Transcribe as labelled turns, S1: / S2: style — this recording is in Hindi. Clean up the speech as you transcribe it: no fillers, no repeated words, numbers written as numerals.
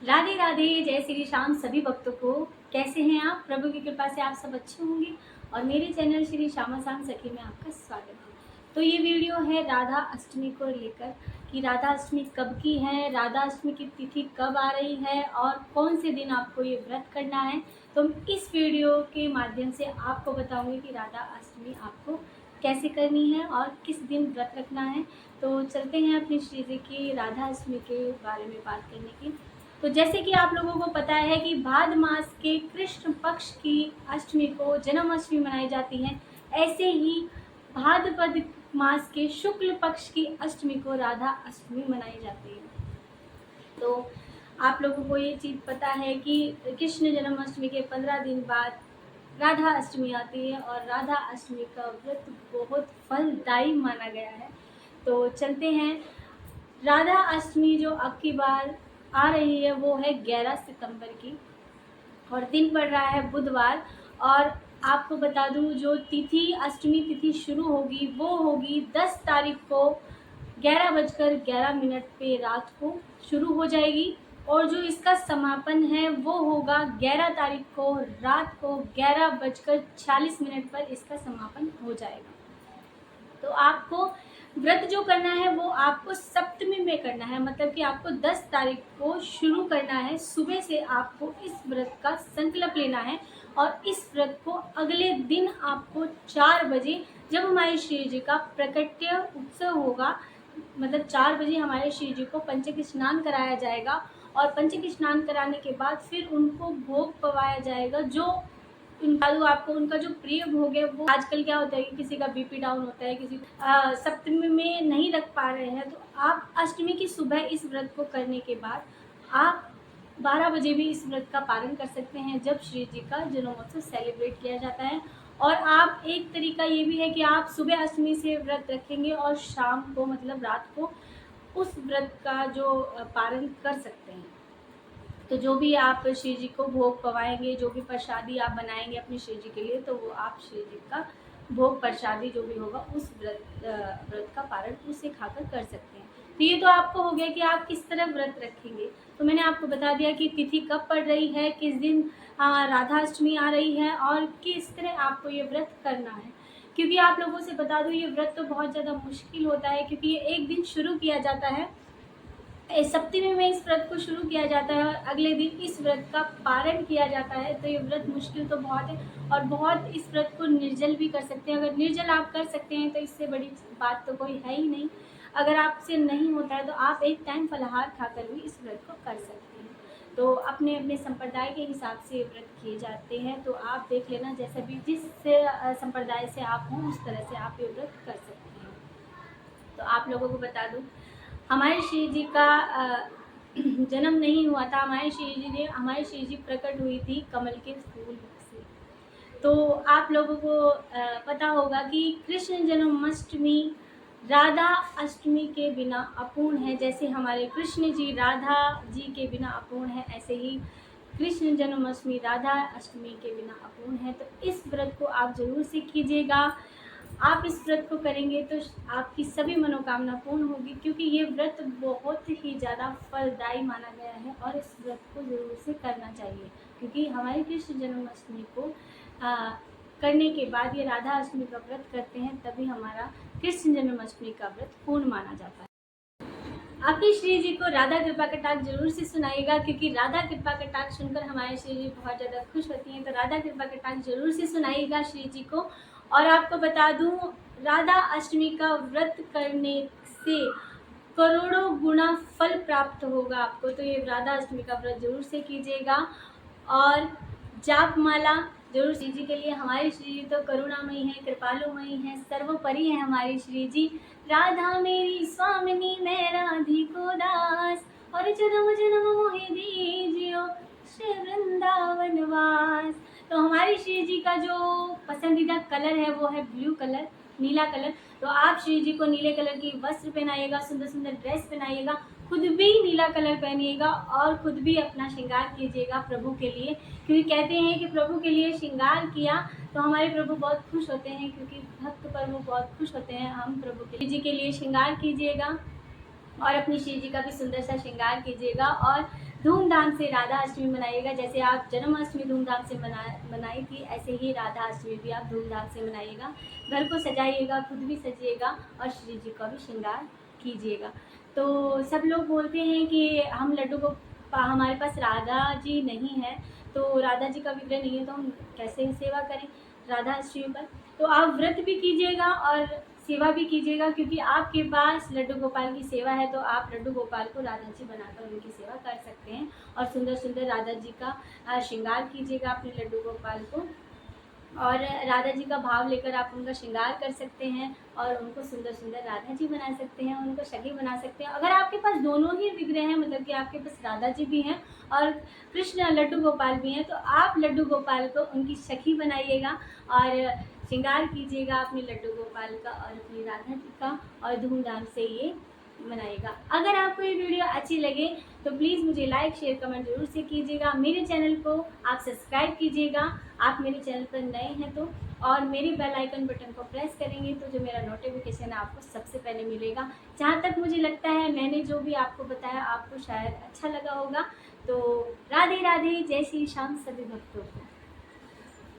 S1: राधे राधे, जय श्री श्याम सभी भक्तों को। कैसे हैं आप? प्रभु की कृपा से आप सब अच्छे होंगे और मेरे चैनल श्री श्यामा शाम सखी में आपका स्वागत है। तो ये वीडियो है राधा अष्टमी को लेकर कि राधा अष्टमी कब की है, राधा अष्टमी की तिथि कब आ रही है और कौन से दिन आपको ये व्रत करना है। तो इस वीडियो के माध्यम से आपको बताऊंगी कि राधा अष्टमी आपको कैसे करनी है और किस दिन व्रत रखना है। तो चलते हैं अपनी श्री जी की राधा अष्टमी के बारे में बात करने की। तो जैसे कि आप लोगों को पता है कि भाद्र मास के कृष्ण पक्ष की अष्टमी को जन्माष्टमी मनाई जाती है, ऐसे ही भाद्रपद मास के शुक्ल पक्ष की अष्टमी को राधा अष्टमी मनाई जाती है। तो आप लोगों को ये चीज़ पता है कि कृष्ण जन्माष्टमी के 15 दिन बाद राधा अष्टमी आती है और राधा अष्टमी का व्रत बहुत फलदायी माना गया है। तो चलते हैं, राधा अष्टमी जो अब की बार आ रही है वो है 11 सितंबर की और दिन पड़ रहा है बुधवार। और आपको बता दूं, जो तिथि अष्टमी तिथि शुरू होगी वो होगी 10 तारीख को 11:11 पे रात को शुरू हो जाएगी और जो इसका समापन है वो होगा 11 तारीख को रात को 11:46 पर इसका समापन हो जाएगा। तो आपको व्रत जो करना है वो आपको सप्तमी में करना है, मतलब कि आपको 10 तारीख को शुरू करना है। सुबह से आपको इस व्रत का संकल्प लेना है और इस व्रत को अगले दिन आपको 4 बजे, जब हमारे श्री जी का प्रकट्य उत्सव होगा, मतलब 4 बजे हमारे श्री जी को पंचक स्नान कराया जाएगा और पंचक स्नान कराने के बाद फिर उनको भोग पवाया जाएगा। जो आपको उनका जो प्रिय भोग है वो, आजकल क्या होता है कि किसी का बीपी डाउन होता है, किसी सप्तमी में नहीं रख पा रहे हैं, तो आप अष्टमी की सुबह इस व्रत को करने के बाद आप 12 बजे भी इस व्रत का पालन कर सकते हैं, जब श्री जी का जन्मोत्सव सेलिब्रेट किया जाता है। और आप, एक तरीका ये भी है कि आप सुबह अष्टमी से व्रत रखेंगे और शाम को, मतलब रात को, उस व्रत का जो पालन कर सकते हैं। तो जो भी आप श्री जी को भोग पवाएंगे, जो भी प्रसादी आप बनाएंगे अपने श्री जी के लिए, तो वो आप श्री जी का भोग प्रसादी जो भी होगा उस व्रत का पारण उसे खाकर कर सकते हैं। तो ये तो आपको हो गया कि आप किस तरह व्रत रखेंगे। तो मैंने आपको बता दिया कि तिथि कब पड़ रही है, किस दिन राधा अष्टमी आ रही है और किस तरह आपको ये व्रत करना है। क्योंकि आप लोगों से बता दूं, ये व्रत तो बहुत ज़्यादा मुश्किल होता है, क्योंकि ये एक दिन शुरू किया जाता है, सप्तमी में इस व्रत को शुरू किया जाता है और अगले दिन इस व्रत का पारण किया जाता है। तो ये व्रत मुश्किल तो बहुत है और बहुत इस व्रत को निर्जल भी कर सकते हैं। अगर निर्जल आप कर सकते हैं तो इससे बड़ी बात तो कोई है ही नहीं। अगर आपसे नहीं होता है तो आप एक टाइम फलाहार खाकर भी इस व्रत को कर सकते हैं। तो अपने अपने संप्रदाय के हिसाब से व्रत किए जाते हैं, तो आप देख लेना, जैसा भी जिस संप्रदाय से आप हों उस तरह से आप ये व्रत कर सकते हैं। तो आप लोगों को बता दूं, हमारे श्री जी का जन्म नहीं हुआ था, हमारे श्री जी प्रकट हुई थी कमल के फूल से। तो आप लोगों को पता होगा कि कृष्ण जन्माष्टमी राधा अष्टमी के बिना अपूर्ण है। जैसे हमारे कृष्ण जी राधा जी के बिना अपूर्ण है, ऐसे ही कृष्ण जन्माष्टमी राधा अष्टमी के बिना अपूर्ण है। तो इस व्रत को आप जरूर से कीजिएगा। आप इस व्रत को करेंगे तो आपकी सभी मनोकामना पूर्ण होगी, क्योंकि ये व्रत बहुत ही ज़्यादा फलदायी माना गया है और इस व्रत को ज़रूर से करना चाहिए, क्योंकि हमारे कृष्ण जन्माष्टमी को करने के बाद ये राधा अष्टमी का व्रत करते हैं, तभी हमारा कृष्ण जन्माष्टमी का व्रत पूर्ण माना जाता है। अपनी श्री जी को राधा कृपा कटाक्ष जरूर से सुनाइएगा, क्योंकि राधा कृपा कटाक्ष सुनकर हमारे श्री जी बहुत ज़्यादा खुश होती हैं। तो राधा कृपा कटाक्ष जरूर से सुनाइएगा श्री जी को। और आपको बता दूं, राधा अष्टमी का व्रत करने से करोड़ों गुना फल प्राप्त होगा आपको। तो ये राधा अष्टमी का व्रत जरूर से कीजिएगा और जाप माला जरूर श्री जी के लिए। हमारी श्री जी तो करुणामयी है, कृपालुमयी है, सर्वोपरि है हमारी श्री जी। राधा मेरी स्वामिनी, मैं राधिको दास, और जन्म जन्म मोहि दीजियो श्री वृंदावन वास। तो हमारी श्री जी का जो पसंदीदा कलर है वो है ब्लू कलर, नीला कलर। तो आप श्री जी को नीले कलर की वस्त्र पहनाइएगा, सुंदर सुंदर ड्रेस पहनाइएगा, खुद भी नीला कलर पहनिएगा और खुद भी अपना श्रृंगार कीजिएगा प्रभु के लिए। क्योंकि कहते हैं कि प्रभु के लिए श्रृंगार किया तो हमारे प्रभु बहुत खुश होते हैं, क्योंकि भक्त पर वो बहुत खुश होते हैं। हम प्रभु के लिए श्रृंगार कीजिएगा और अपनी श्री जी का भी सुंदर सा श्रृंगार कीजिएगा और धूमधाम से राधा अष्टमी मनाइएगा। जैसे आप जन्माष्टमी धूमधाम से मनाई थी, ऐसे ही राधा अष्टमी भी आप धूमधाम से मनाइएगा। घर को सजाइएगा, खुद भी सजिएगा और श्री जी का भी श्रृंगार कीजिएगा। तो सब लोग बोलते हैं कि हम लड्डू को हमारे पास राधा जी नहीं है, तो राधा जी का विग्रह नहीं है, तो हम कैसे ही सेवा करें राधा अष्टमी पर। तो आप व्रत भी कीजिएगा और सेवा भी कीजिएगा, क्योंकि आपके पास लड्डू गोपाल की सेवा है, तो आप लड्डू गोपाल को राधा जी बनाकर उनकी सेवा कर सकते हैं और सुंदर सुंदर राधा जी का श्रृंगार कीजिएगा अपने लड्डू गोपाल को, और राधा जी का भाव लेकर आप उनका श्रृंगार कर सकते हैं और उनको सुंदर सुंदर राधा जी बना सकते हैं, उनको सखी बना सकते हैं। अगर आपके पास दोनों ही विग्रह हैं, मतलब कि आपके पास राधा जी भी हैं और कृष्ण लड्डू गोपाल भी हैं, तो आप लड्डू गोपाल को उनकी सखी बनाइएगा और श्रृंगार कीजिएगा अपने लड्डू गोपाल का और अपनी राधा जी का, और धूमधाम से ये मनाइएगा। अगर आपको ये वीडियो अच्छी लगे तो प्लीज़ मुझे लाइक शेयर कमेंट जरूर से कीजिएगा। मेरे चैनल को आप सब्सक्राइब कीजिएगा, आप मेरे चैनल पर नए हैं तो, और मेरी बेल आइकन बटन को प्रेस करेंगे तो जो मेरा नोटिफिकेशन है आपको सबसे पहले मिलेगा। जहाँ तक मुझे लगता है मैंने जो भी आपको बताया आपको शायद अच्छा लगा होगा। तो राधे राधे, जय श्री श्याम सभी भक्तों को।